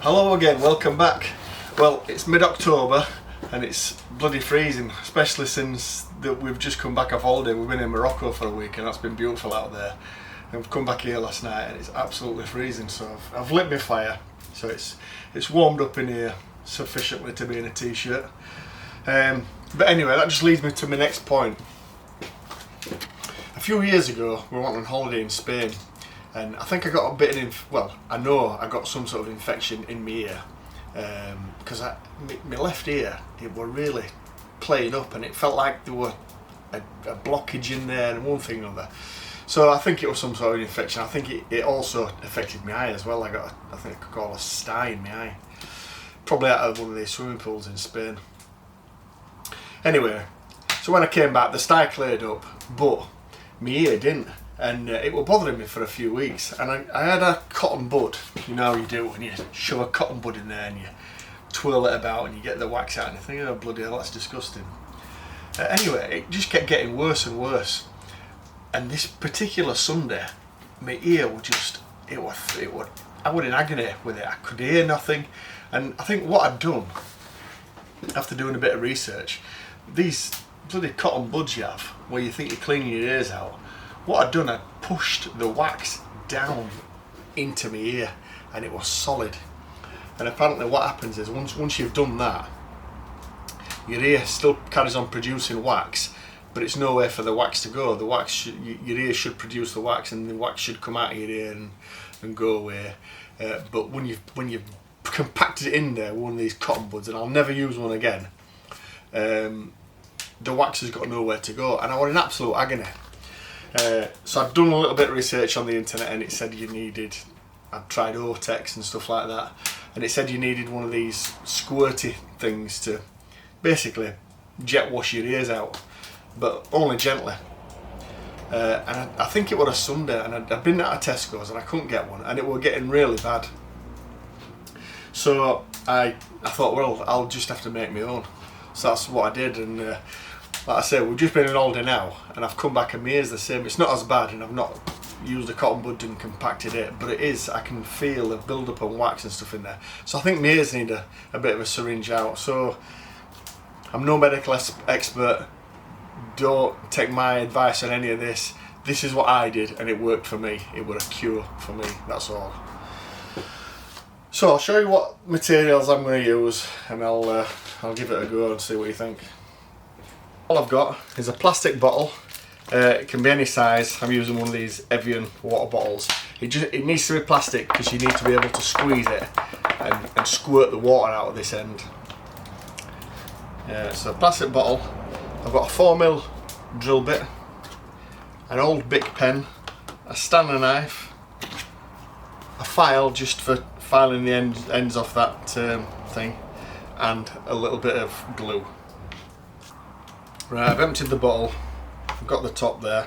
Hello again, welcome back. Well, it's mid-October and it's bloody freezing, especially since we've just come back off holiday. We've been in Morocco for a week and that's been beautiful out there. And we've come back here last night and it's absolutely freezing, so I've lit my fire. So it's warmed up in here sufficiently to be in a t-shirt. But anyway, that just leads me to my next point. A few years ago, we went on holiday in Spain, and I think I got a bit of, I know I got some sort of infection in my ear, because my left ear, it were really playing up, and it felt like there were a blockage in there and one thing or another. So I think it was some sort of infection. I think it also affected my eye as well. I think I could call a sty in my eye, probably out of one of these swimming pools in Spain. Anyway, so when I came back, the sty cleared up, but my ear didn't, and it was bothering me for a few weeks. And I had a cotton bud. You know how you do when you shove a cotton bud in there and you twirl it about and you get the wax out and you think, oh bloody hell, that's disgusting. Anyway, it just kept getting worse and worse. And this particular Sunday, my ear was just, I was in agony with it. I could hear nothing. And I think what I'd done, after doing a bit of research, these bloody cotton buds you have, where you think you're cleaning your ears out, what I'd done, I'd pushed the wax down into my ear and it was solid. And apparently what happens is once you've done that, your ear still carries on producing wax, but it's nowhere for the wax to go. The wax, your ear should produce the wax, and the wax should come out of your ear and go away. But when you've compacted it in there with one of these cotton buds, and I'll never use one again, the wax has got nowhere to go, and I was in absolute agony. So I've done a little bit of research on the internet, and it said I'd tried Otex and stuff like that, and it said you needed one of these squirty things to basically jet wash your ears out, but only gently. And I think it was a Sunday, and I'd been out of Tesco's and I couldn't get one, and it was getting really bad. So I thought, well, I'll just have to make my own. So that's what I did, and like I say, we've just been on holiday now, and I've come back and my ear's the same. It's not as bad, and I've not used a cotton bud and compacted it, but it is, I can feel the build up on wax and stuff in there. So I think my ears need a bit of a syringe out. So I'm no medical expert, don't take my advice on any of this. This is what I did, and it worked for me. It was a cure for me, that's all. So I'll show you what materials I'm going to use, and I'll give it a go and see what you think. All I've got is a plastic bottle. It can be any size. I'm using one of these Evian water bottles. It needs to be plastic because you need to be able to squeeze it and squirt the water out of this end. So a plastic bottle. I've got a 4mm drill bit, an old Bic pen, a Stanley knife, a file just for filing the ends off that thing, and a little bit of glue. Right, I've emptied the bottle, I've got the top there.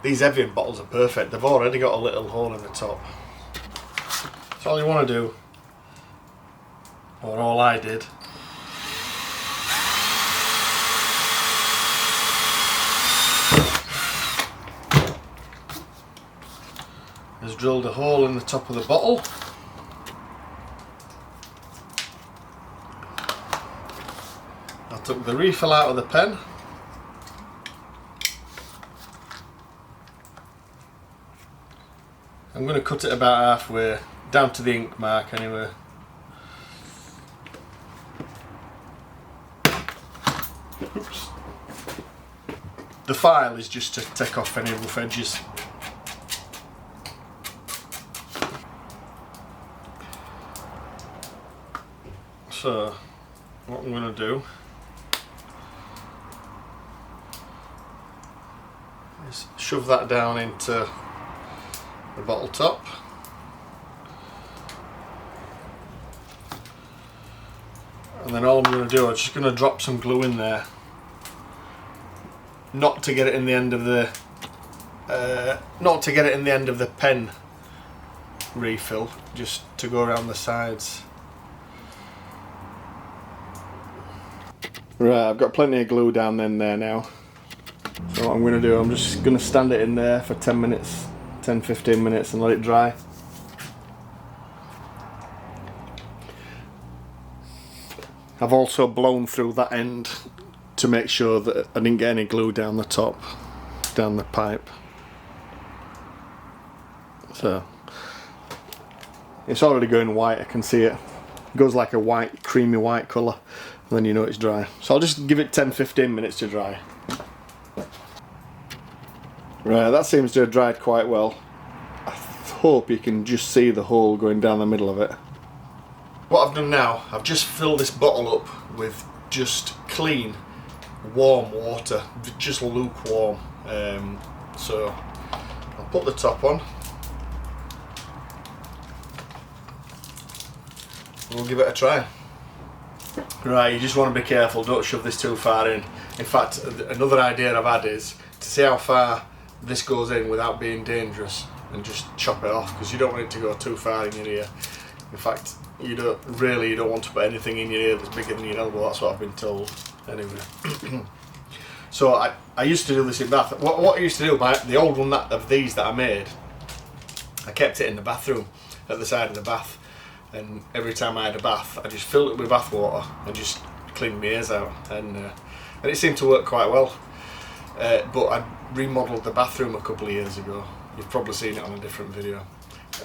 These Evian bottles are perfect, they've already got a little hole in the top. So all you want to do, or all I did, is drilled a hole in the top of the bottle. I took the refill out of the pen. I'm going to cut it about halfway, down to the ink mark anyway. Oops. The file is just to take off any rough edges. So what I'm going to do is shove that down into the bottle top. And then all I'm going to do, I'm just going to drop some glue in there, not to get it in the end of the pen refill, just to go around the sides. Right, I've got plenty of glue down in there now. So what I'm going to do, I'm just going to stand it in there for 10 minutes, 10-15 minutes and let it dry. I've also blown through that end to make sure that I didn't get any glue down the top, down the pipe. So it's already going white, I can see it. It goes like a white, creamy white colour, and then you know it's dry. So I'll just give it 10-15 minutes to dry. Right, that seems to have dried quite well. I hope you can just see the hole going down the middle of it. What I've done now, I've just filled this bottle up with just clean, warm water, just lukewarm. So I'll put the top on. We'll give it a try. Right, you just want to be careful, don't shove this too far in. In fact, another idea I've had is to see how far this goes in without being dangerous and just chop it off, because you don't want it to go too far in your ear. In fact, you don't want to put anything in your ear that's bigger than your elbow, that's what I've been told. Anyway. So I used to do this in bath. What I used to do, the old one of these that I made, I kept it in the bathroom at the side of the bath. And every time I had a bath, I just filled it with bath water and just cleaned my ears out, and it seemed to work quite well. But I remodeled the bathroom a couple of years ago. You've probably seen it on a different video,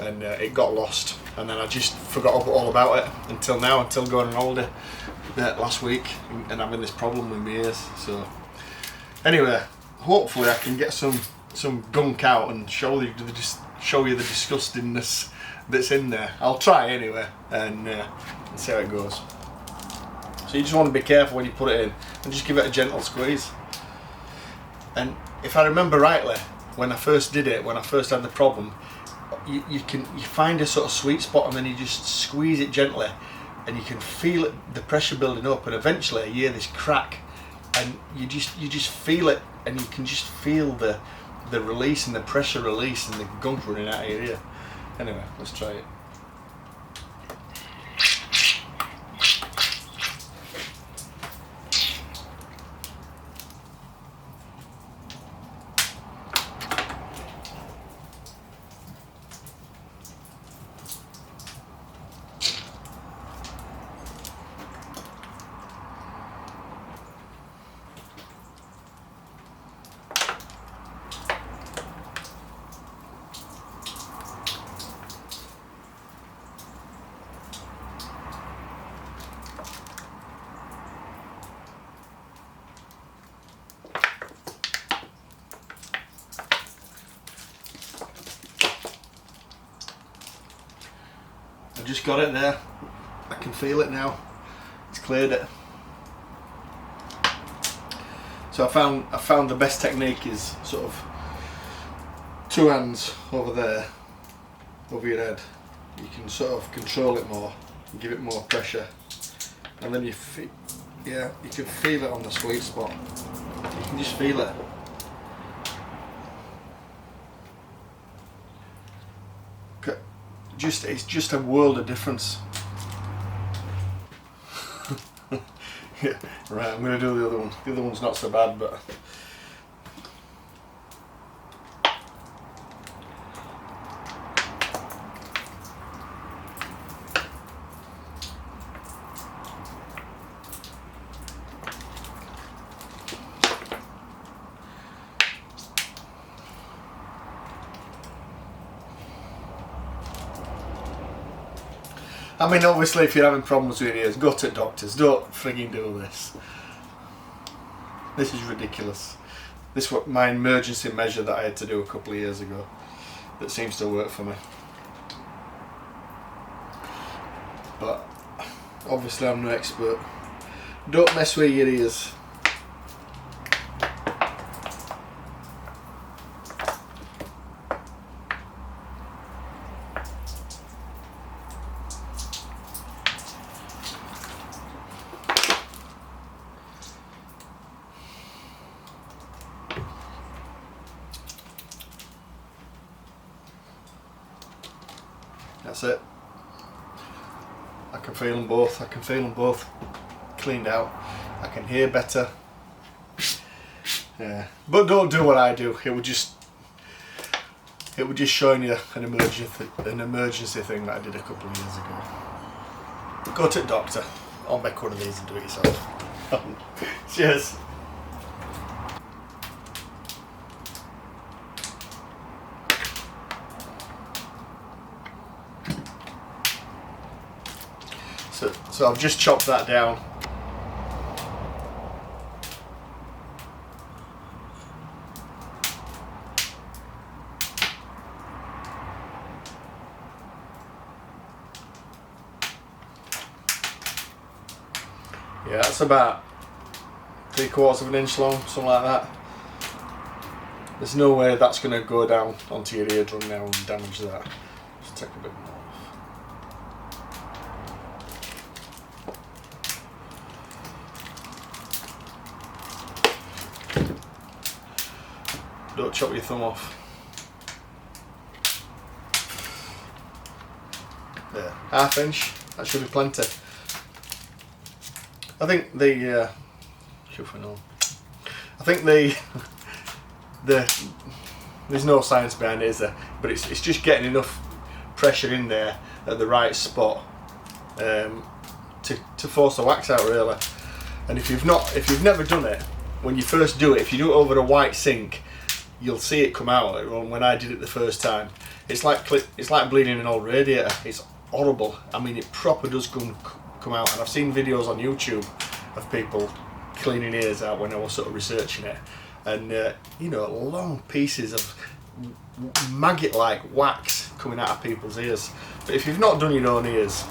and it got lost, and then I just forgot all about it until now, until going on holiday last week and having this problem with my ears. So anyway, hopefully I can get some gunk out and show you the disgustingness that's in there. I'll try anyway, and see how it goes. So you just want to be careful when you put it in, and just give it a gentle squeeze. And if I remember rightly, when I first did it, when I first had the problem, you find a sort of sweet spot, and then you just squeeze it gently, and you can feel it, the pressure building up, and eventually you hear this crack, and you just feel it, and you can just feel the release and the pressure release and the gunk running out of your ear. Anyway, let's try it. I just got it there. I can feel it now. It's cleared it. So I found the best technique is sort of 2 hands over there, over your head. You can sort of control it more and give it more pressure, and then you can feel it on the sweet spot. You can just feel it. It's just a world of difference. Yeah, right, I'm going to do the other one. The other one's not so bad, but I mean, obviously, if you're having problems with your ears, go to doctors. Don't frigging do this. This is ridiculous. This was my emergency measure that I had to do a couple of years ago. That seems to work for me. But obviously, I'm no expert. Don't mess with your ears. That's it. I can feel them both. I can feel them both cleaned out. I can hear better. Yeah, but don't do what I do. It would just showing you an emergency thing that I did a couple of years ago. Go to the doctor, or make one of these and do it yourself. Cheers. So I've just chopped that down. Yeah, that's about 3/4 of an inch long, something like that. There's no way that's going to go down onto your eardrum now and damage that. Just take a bit more off. Don't chop your thumb off. There, 1/2 inch, that should be plenty. I think the there's no science behind it, is there? But it's just getting enough pressure in there at the right spot to force the wax out, really. And if you've never done it, when you first do it, if you do it over a white sink, you'll see it come out. When I did it the first time, it's like bleeding an old radiator. It's horrible. I mean, it proper does come out. And I've seen videos on YouTube of people cleaning ears out when I was sort of researching it, and you know, long pieces of maggot-like wax coming out of people's ears. But if you've not done your own ears,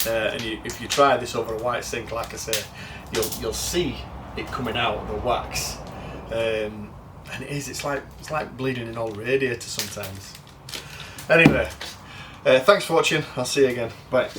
and if you try this over a white sink, like I say, you'll see it coming out, the wax. And it's like bleeding an old radiator sometimes. Anyway, thanks for watching. I'll see you again. Bye.